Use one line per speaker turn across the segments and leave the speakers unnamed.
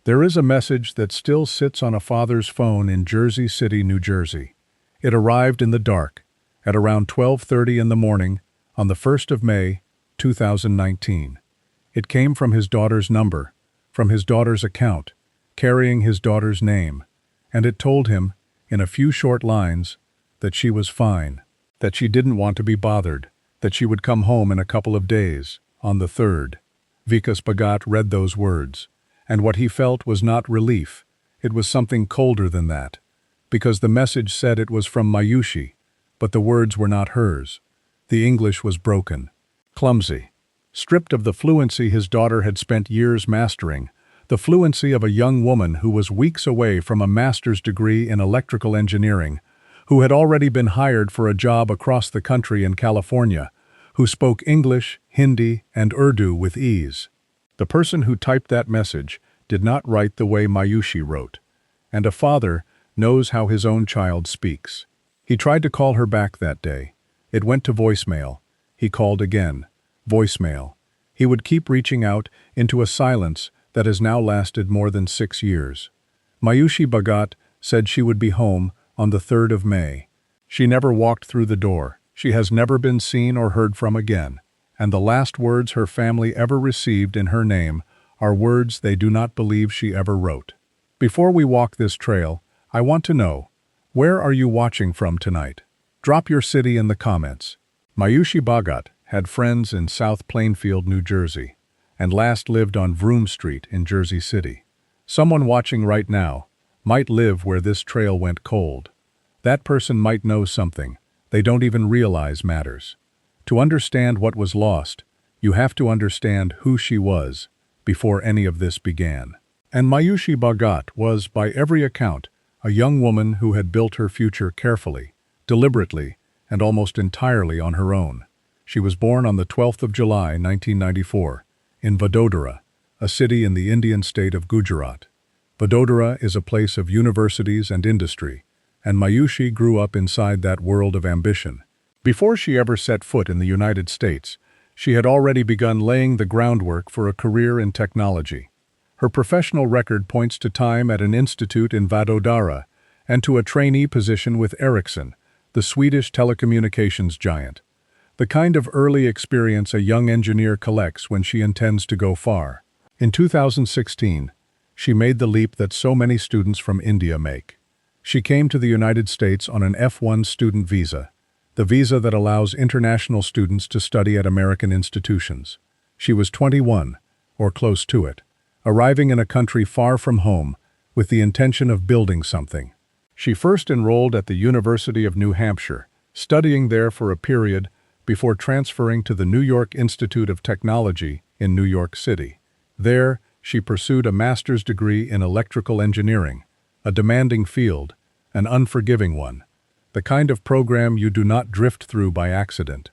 There is a message that still sits on a father's phone in Jersey City, New Jersey. It arrived in the dark, at around 12:30 in the morning, on the 1st of May, 2019. It came from his daughter's number, from his daughter's account, carrying his daughter's name, and it told him, in a few short lines, that she was fine, that she didn't want to be bothered, that she would come home in a couple of days, on the 3rd. Vikas Bhagat read those words, and what he felt was not relief, it was something colder than that, because the message said it was from Mayushi, but the words were not hers. The English was broken, clumsy, stripped of the fluency his daughter had spent years mastering, the fluency of a young woman who was weeks away from a master's degree in electrical engineering, who had already been hired for a job across the country in California, who spoke English, Hindi, and Urdu with ease. The person who typed that message did not write the way Mayushi wrote, and a father knows how his own child speaks. He tried to call her back that day. It went to voicemail. He called again. Voicemail. He would keep reaching out into a silence that has now lasted more than 6 years. Mayushi Bhagat said she would be home on the 3rd of May. She never walked through the door. She has never been seen or heard from again, and the last words her family ever received in her name are words they do not believe she ever wrote. Before we walk this trail, I want to know, where are you watching from tonight? Drop your city in the comments. Mayushi Bhagat had friends in South Plainfield, New Jersey, and last lived on Vroom Street in Jersey City. Someone watching right now might live where this trail went cold. That person might know something they don't even realize matters. To understand what was lost, you have to understand who she was before any of this began. And Mayushi Bhagat was, by every account, a young woman who had built her future carefully, deliberately, and almost entirely on her own. She was born on the 12th of July, 1994, in Vadodara, a city in the Indian state of Gujarat. Vadodara is a place of universities and industry, and Mayushi grew up inside that world of ambition. Before she ever set foot in the United States, she had already begun laying the groundwork for a career in technology. Her professional record points to time at an institute in Vadodara and to a trainee position with Ericsson, the Swedish telecommunications giant. The kind of early experience a young engineer collects when she intends to go far. In 2016, she made the leap that so many students from India make. She came to the United States on an F1 student visa, the visa that allows international students to study at American institutions. She was 21, or close to it, arriving in a country far from home with the intention of building something. She first enrolled at the University of New Hampshire, studying there for a period before transferring to the New York Institute of Technology in New York City. There, she pursued a master's degree in electrical engineering, a demanding field, an unforgiving one, the kind of program you do not drift through by accident,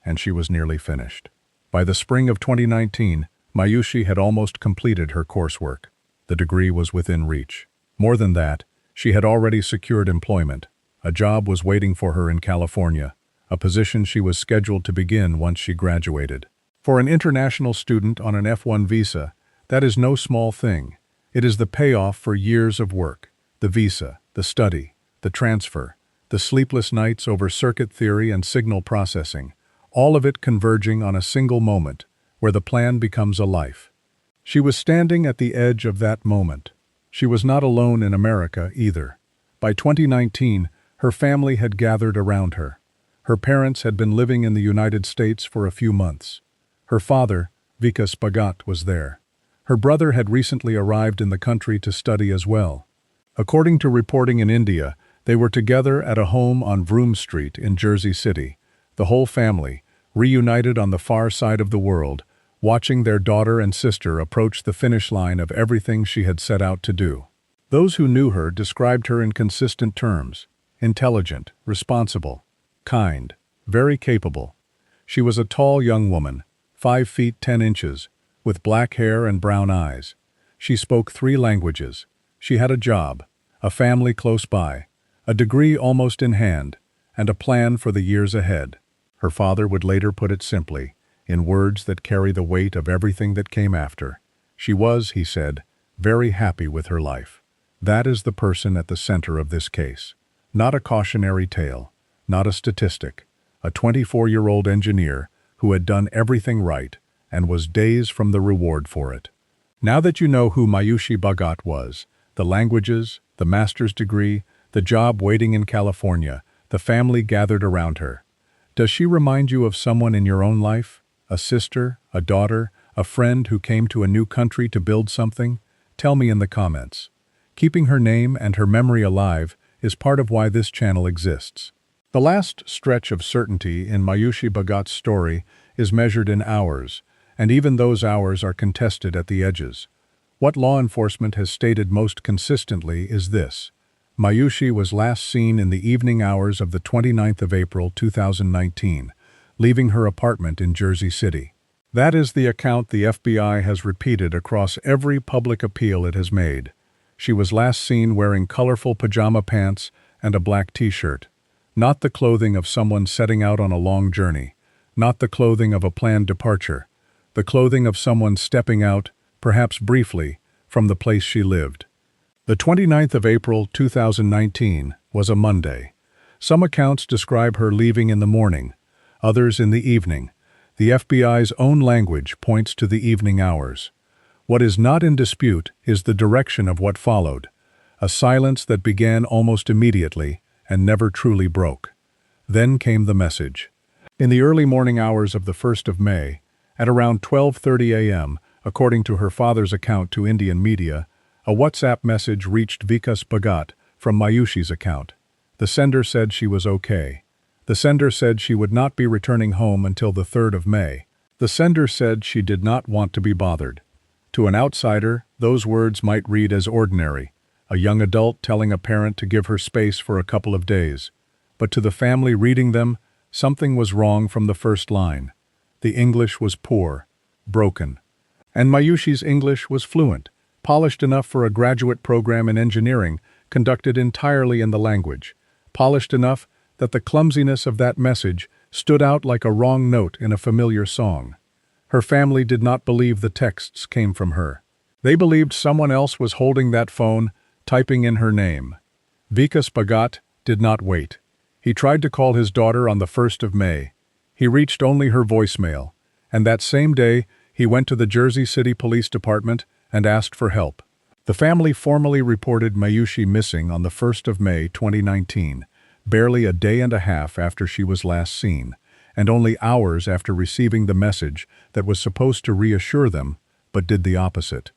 and she was nearly finished. By the spring of 2019, Mayushi had almost completed her coursework. The degree was within reach. More than that, she had already secured employment. A job was waiting for her in California, a position she was scheduled to begin once she graduated. For an international student on an F1 visa, that is no small thing. It is the payoff for years of work. The visa, the study, the transfer, the sleepless nights over circuit theory and signal processing, all of it converging on a single moment where the plan becomes a life. She was standing at the edge of that moment. She was not alone in America either. By 2019, her family had gathered around her. Her parents had been living in the United States for a few months. Her father, Vikas Bhagat, was there. Her brother had recently arrived in the country to study as well. According to reporting in India, they were together at a home on Vroom Street in Jersey City, the whole family, reunited on the far side of the world, watching their daughter and sister approach the finish line of everything she had set out to do. Those who knew her described her in consistent terms: intelligent, responsible, kind, very capable. She was a tall young woman, 5 feet 10 inches, with black hair and brown eyes. She spoke 3 languages. She had a job, a family close by, a degree almost in hand, and a plan for the years ahead. Her father would later put it simply, in words that carry the weight of everything that came after. She was, he said, very happy with her life. That is the person at the center of this case. Not a cautionary tale, not a statistic. A 24-year-old engineer who had done everything right and was days from the reward for it. Now that you know who Mayushi Bhagat was, the languages, the master's degree, the job waiting in California, the family gathered around her. Does she remind you of someone in your own life? A sister, a daughter, a friend who came to a new country to build something? Tell me in the comments. Keeping her name and her memory alive is part of why this channel exists. The last stretch of certainty in Mayushi Bhagat's story is measured in hours, and even those hours are contested at the edges. What law enforcement has stated most consistently is this: Mayushi was last seen in the evening hours of the 29th of April 2019, leaving her apartment in Jersey City. That is the account the FBI has repeated across every public appeal it has made. She was last seen wearing colorful pajama pants and a black t-shirt. Not the clothing of someone setting out on a long journey, not the clothing of a planned departure, the clothing of someone stepping out, perhaps briefly, from the place she lived. The 29th of April 2019 was a Monday. Some accounts describe her leaving in the morning, others in the evening. The FBI's own language points to the evening hours. What is not in dispute is the direction of what followed, a silence that began almost immediately and never truly broke. Then came the message. In the early morning hours of the 1st of May, at around 12:30 a.m., according to her father's account to Indian media, a WhatsApp message reached Vikas Bhagat from Mayushi's account. The sender said she was okay. The sender said she would not be returning home until the 3rd of May. The sender said she did not want to be bothered. To an outsider, those words might read as ordinary, a young adult telling a parent to give her space for a couple of days. But to the family reading them, something was wrong from the first line. The English was poor, broken. And Mayushi's English was fluent, polished enough for a graduate program in engineering conducted entirely in the language, polished enough that the clumsiness of that message stood out like a wrong note in a familiar song. Her family did not believe the texts came from her. They believed someone else was holding that phone, typing in her name. Vikas Bhagat did not wait. He tried to call his daughter on the 1st of May. He reached only her voicemail, and that same day he went to the Jersey City Police Department and asked for help. The family formally reported Mayushi missing on the 1st of May 2019, barely a day and a half after she was last seen, and only hours after receiving the message that was supposed to reassure them, but did the opposite.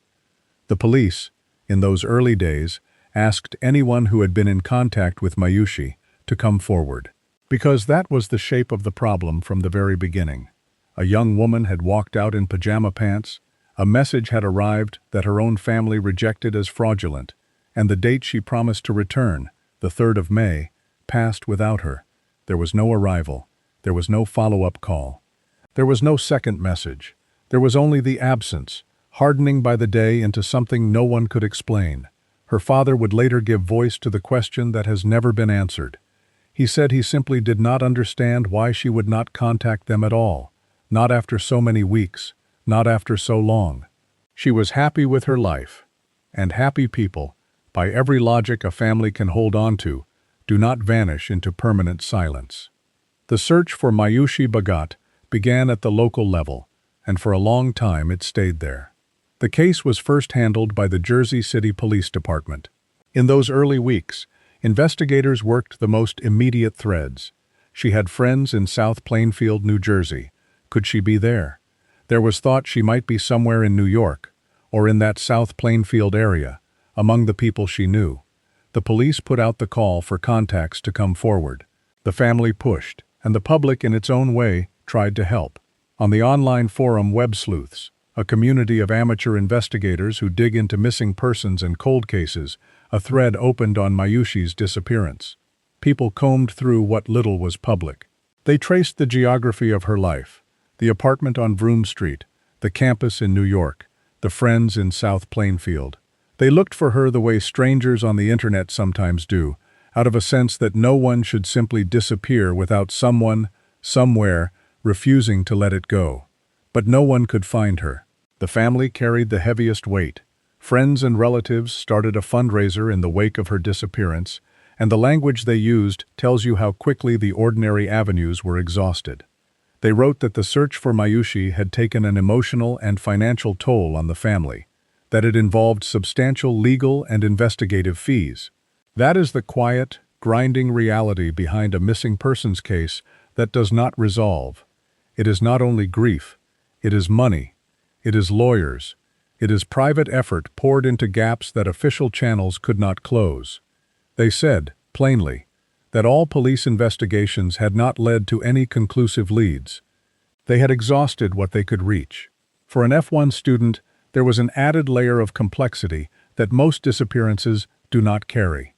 The police, in those early days, asked anyone who had been in contact with Mayushi to come forward, because that was the shape of the problem from the very beginning. A young woman had walked out in pajama pants, a message had arrived that her own family rejected as fraudulent, and the date she promised to return, the 3rd of May, passed without her. There was no arrival. There was no follow-up call. There was no second message. There was only the absence, hardening by the day into something no one could explain. Her father would later give voice to the question that has never been answered. He said he simply did not understand why she would not contact them at all, not after so many weeks, not after so long. She was happy with her life, and happy people, by every logic a family can hold on to, do not vanish into permanent silence. The search for Mayushi Bhagat began at the local level, and for a long time it stayed there. The case was first handled by the Jersey City Police Department. In those early weeks, investigators worked the most immediate threads. She had friends in South Plainfield, New Jersey. Could she be there? There was thought she might be somewhere in New York, or in that South Plainfield area, among the people she knew. The police put out the call for contacts to come forward. The family pushed, and the public in its own way tried to help. On the online forum Web Sleuths, a community of amateur investigators who dig into missing persons and cold cases, a thread opened on Mayushi's disappearance. People combed through what little was public. They traced the geography of her life, the apartment on Vroom Street, the campus in New York, the friends in South Plainfield. They looked for her the way strangers on the internet sometimes do, out of a sense that no one should simply disappear without someone, somewhere, refusing to let it go. But no one could find her. The family carried the heaviest weight. Friends and relatives started a fundraiser in the wake of her disappearance, and the language they used tells you how quickly the ordinary avenues were exhausted. They wrote that the search for Mayushi had taken an emotional and financial toll on the family, that it involved substantial legal and investigative fees. That is the quiet, grinding reality behind a missing persons case that does not resolve. It is not only grief, it is money, it is lawyers, it is private effort poured into gaps that official channels could not close. They said, plainly, that all police investigations had not led to any conclusive leads. They had exhausted what they could reach. For an F1 student, there was an added layer of complexity that most disappearances do not carry.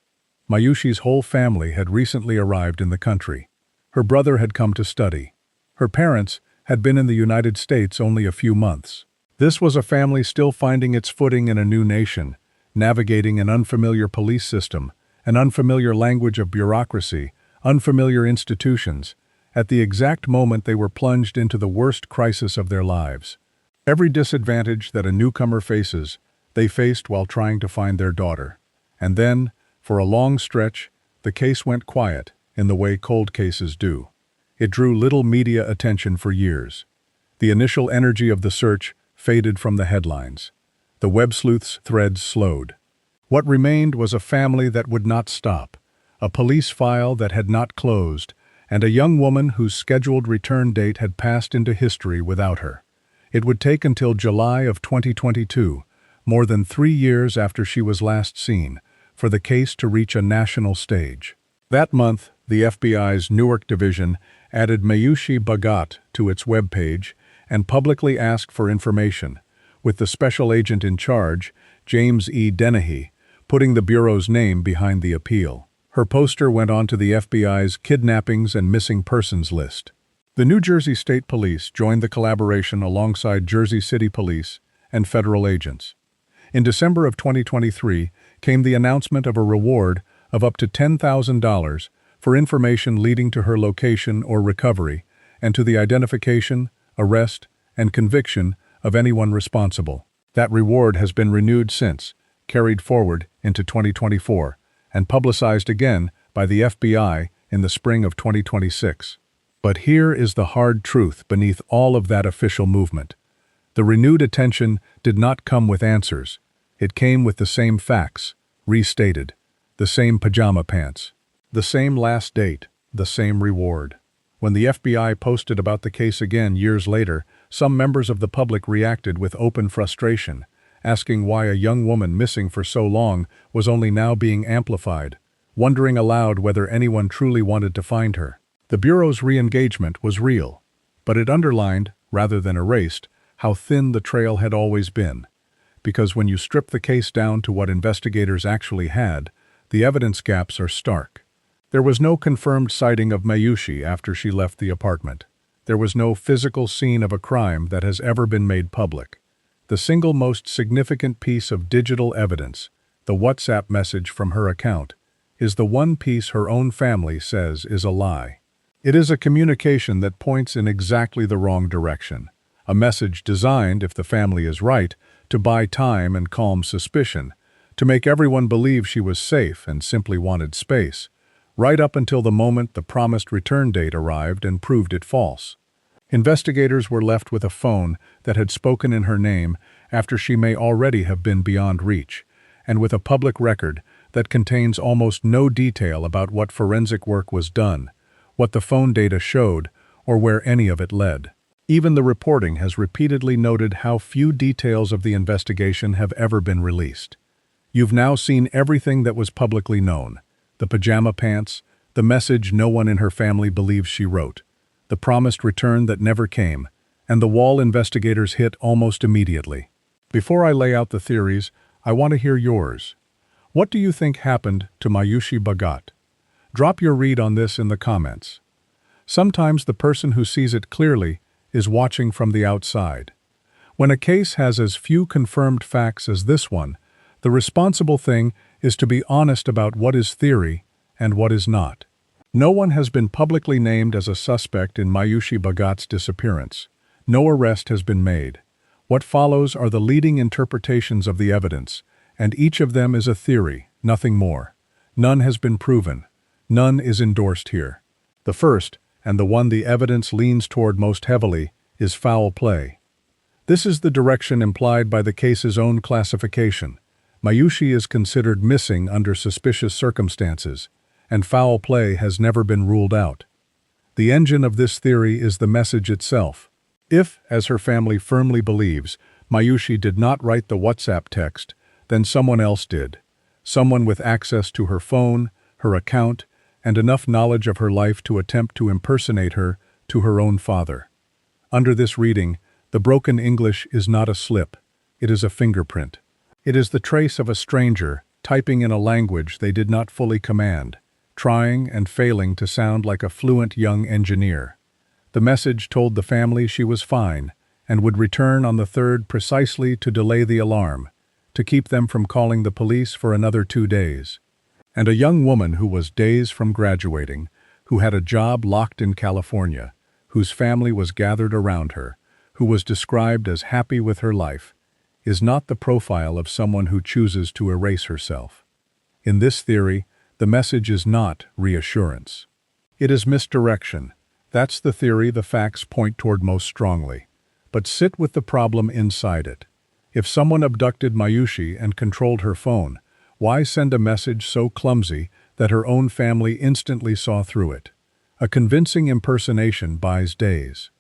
Mayushi's whole family had recently arrived in the country. Her brother had come to study. Her parents had been in the United States only a few months. This was a family still finding its footing in a new nation, navigating an unfamiliar police system, an unfamiliar language of bureaucracy, unfamiliar institutions, at the exact moment they were plunged into the worst crisis of their lives. Every disadvantage that a newcomer faces, they faced while trying to find their daughter. And then, for a long stretch, the case went quiet, in the way cold cases do. It drew little media attention for years. The initial energy of the search faded from the headlines. The web sleuth's threads slowed. What remained was a family that would not stop, a police file that had not closed, and a young woman whose scheduled return date had passed into history without her. It would take until July of 2022, more than 3 years after she was last seen, for the case to reach a national stage. That month, the FBI's Newark division added Mayushi Bhagat to its webpage and publicly asked for information, with the special agent in charge, James E. Dennehy, putting the Bureau's name behind the appeal. Her poster went on to the FBI's Kidnappings and Missing Persons list. The New Jersey State Police joined the collaboration alongside Jersey City Police and federal agents. In December of 2023 came the announcement of a reward of up to $10,000 for information leading to her location or recovery and to the identification, arrest, and conviction of anyone responsible. That reward has been renewed since, carried forward into 2024, and publicized again by the FBI in the spring of 2026. But here is the hard truth beneath all of that official movement. The renewed attention did not come with answers. It came with the same facts, restated, the same pajama pants, the same last date, the same reward. When the FBI posted about the case again years later, some members of the public reacted with open frustration, asking why a young woman missing for so long was only now being amplified, wondering aloud whether anyone truly wanted to find her. The Bureau's re-engagement was real, but it underlined, rather than erased, how thin the trail had always been. Because when you strip the case down to what investigators actually had, the evidence gaps are stark. There was no confirmed sighting of Mayushi after she left the apartment. There was no physical scene of a crime that has ever been made public. The single most significant piece of digital evidence, the WhatsApp message from her account, is the one piece her own family says is a lie. It is a communication that points in exactly the wrong direction. A message designed, if the family is right, to buy time and calm suspicion, to make everyone believe she was safe and simply wanted space, right up until the moment the promised return date arrived and proved it false. Investigators were left with a phone that had spoken in her name after she may already have been beyond reach, and with a public record that contains almost no detail about what forensic work was done, what the phone data showed, or where any of it led. Even the reporting has repeatedly noted how few details of the investigation have ever been released. You've now seen everything that was publicly known: the pajama pants, the message no one in her family believes she wrote, the promised return that never came, and the wall investigators hit almost immediately. Before I lay out the theories, I want to hear yours. What do you think happened to Mayushi Bhagat? Drop your read on this in the comments. Sometimes the person who sees it clearly is watching from the outside. When a case has as few confirmed facts as this one, the responsible thing is to be honest about what is theory and what is not. No one has been publicly named as a suspect in Mayushi Bhagat's disappearance. No arrest has been made. What follows are the leading interpretations of the evidence, and each of them is a theory, nothing more. None has been proven. None is endorsed here. The first, and the one the evidence leans toward most heavily, is foul play. This is the direction implied by the case's own classification. Mayushi is considered missing under suspicious circumstances, and foul play has never been ruled out. The engine of this theory is the message itself. If, as her family firmly believes, Mayushi did not write the WhatsApp text, then someone else did. Someone with access to her phone, her account, and enough knowledge of her life to attempt to impersonate her to her own father. Under this reading, the broken English is not a slip, it is a fingerprint. It is the trace of a stranger typing in a language they did not fully command, trying and failing to sound like a fluent young engineer. The message told the family she was fine and would return on the 3rd precisely to delay the alarm, to keep them from calling the police for another 2 days. And a young woman who was days from graduating, who had a job locked in California, whose family was gathered around her, who was described as happy with her life, is not the profile of someone who chooses to erase herself. In this theory, the message is not reassurance. It is misdirection. That's the theory the facts point toward most strongly. But sit with the problem inside it. If someone abducted Mayushi and controlled her phone, why send a message so clumsy that her own family instantly saw through it? A convincing impersonation buys days.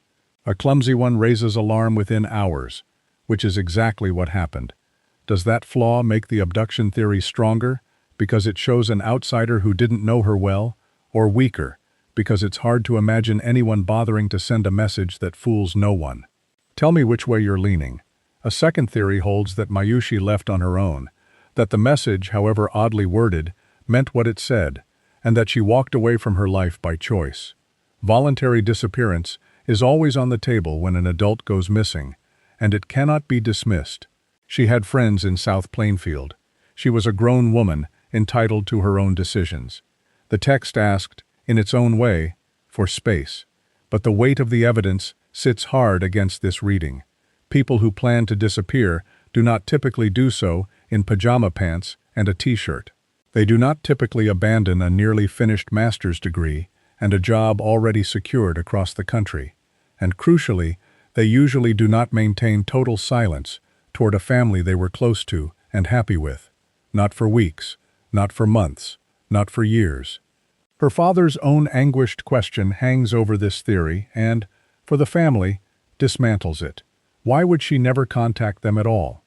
A clumsy one raises alarm within hours, which is exactly what happened. Does that flaw make the abduction theory stronger, because it shows an outsider who didn't know her well, or weaker, because it's hard to imagine anyone bothering to send a message that fools no one? Tell me which way you're leaning. A second theory holds that Mayushi left on her own, that the message, however oddly worded, meant what it said, and that she walked away from her life by choice. Voluntary disappearance is always on the table when an adult goes missing, and it cannot be dismissed. She had friends in South Plainfield. She was a grown woman, entitled to her own decisions. The text asked, in its own way, for space. But the weight of the evidence sits hard against this reading. People who plan to disappear do not typically do so in pajama pants and a t-shirt. They do not typically abandon a nearly finished master's degree and a job already secured across the country. And crucially, they usually do not maintain total silence toward a family they were close to and happy with. Not for weeks, not for months, not for years. Her father's own anguished question hangs over this theory and, for the family, dismantles it. Why would she never contact them at all?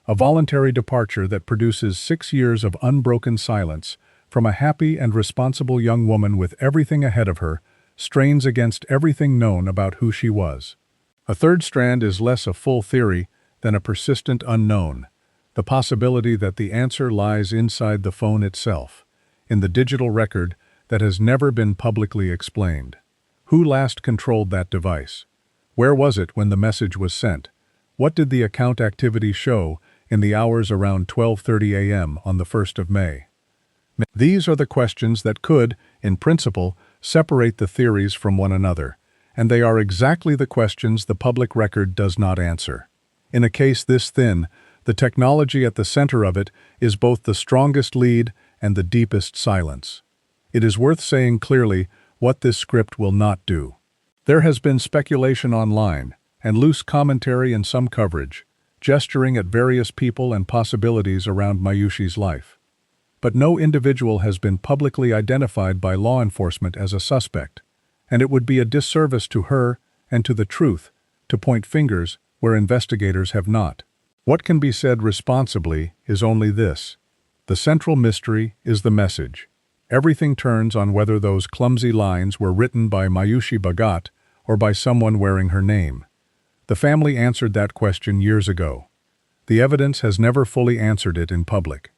A voluntary departure that produces 6 years of unbroken silence from a happy and responsible young woman with everything ahead of her strains against everything known about who she was. A third strand is less a full theory than a persistent unknown, the possibility that the answer lies inside the phone itself, in the digital record that has never been publicly explained. Who last controlled that device? Where was it when the message was sent? What did the account activity show in the hours around 12:30 a.m. on the 1st of May? These are the questions that could, in principle, separate the theories from one another, and they are exactly the questions the public record does not answer. In a case this thin, the technology at the center of it is both the strongest lead and the deepest silence. It is worth saying clearly what this script will not do. There has been speculation online, and loose commentary and some coverage, gesturing at various people and possibilities around Mayushi's life. But no individual has been publicly identified by law enforcement as a suspect, and it would be a disservice to her and to the truth to point fingers where investigators have not. What can be said responsibly is only this: the central mystery is the message. Everything turns on whether those clumsy lines were written by Mayushi Bhagat or by someone wearing her name. The family answered that question years ago. The evidence has never fully answered it in public.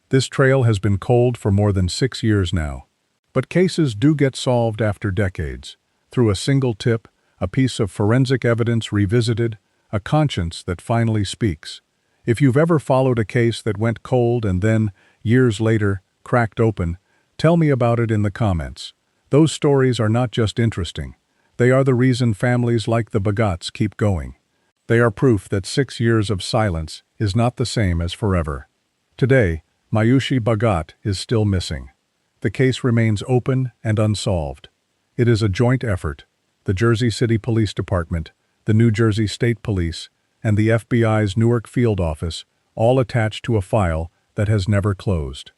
This trail has been cold for more than 6 years now. But cases do get solved after decades, through a single tip, a piece of forensic evidence revisited, a conscience that finally speaks. If you've ever followed a case that went cold and then, years later, cracked open, tell me about it in the comments. Those stories are not just interesting. They are the reason families like the Bhagats keep going. They are proof that 6 years of silence is not the same as forever. Today, Mayushi Bhagat is still missing. The case remains open and unsolved. It is a joint effort. The Jersey City Police Department, the New Jersey State Police, and the FBI's Newark Field Office, all attached to a file that has never closed.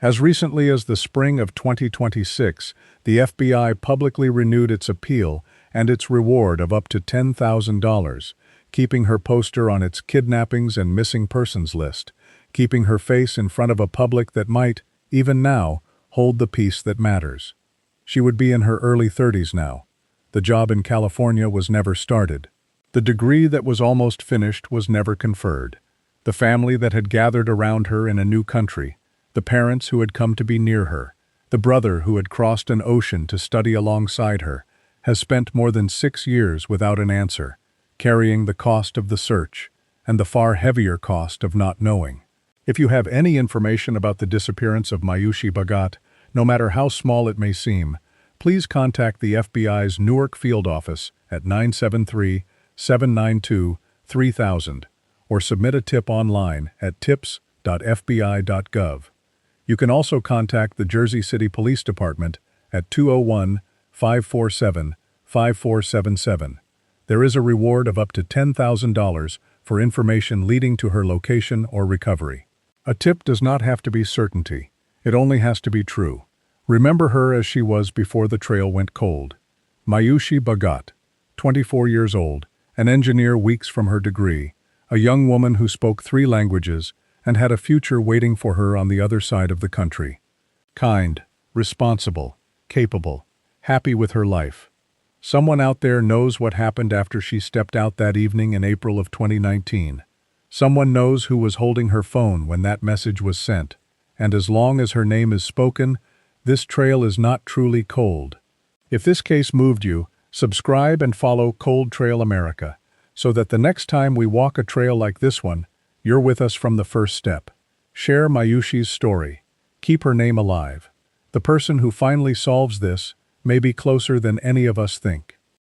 As recently as the spring of 2026, the FBI publicly renewed its appeal and its reward of up to $10,000, keeping her poster on its kidnappings and missing persons list, keeping her face in front of a public that might, even now, hold the peace that matters. She would be in her early 30s now. The job in California was never started. The degree that was almost finished was never conferred. The family that had gathered around her in a new country, the parents who had come to be near her, the brother who had crossed an ocean to study alongside her, has spent more than 6 years without an answer, carrying the cost of the search and the far heavier cost of not knowing. If you have any information about the disappearance of Mayushi Bhagat, no matter how small it may seem, please contact the FBI's Newark Field Office at 973-792-3000 or submit a tip online at tips.fbi.gov. You can also contact the Jersey City Police Department at 201-547-5477. There is a reward of up to $10,000 for information leading to her location or recovery. A tip does not have to be certainty. It only has to be true. Remember her as she was before the trail went cold. Mayushi Bhagat, 24 years old, an engineer weeks from her degree, a young woman who spoke 3 languages and had a future waiting for her on the other side of the country. Kind, responsible, capable, happy with her life. Someone out there knows what happened after she stepped out that evening in April of 2019. Someone knows who was holding her phone when that message was sent, and as long as her name is spoken, this trail is not truly cold. If this case moved you, subscribe and follow Cold Trail America, so that the next time we walk a trail like this one, you're with us from the first step. Share Mayushi's story. Keep her name alive. The person who finally solves this may be closer than any of us think.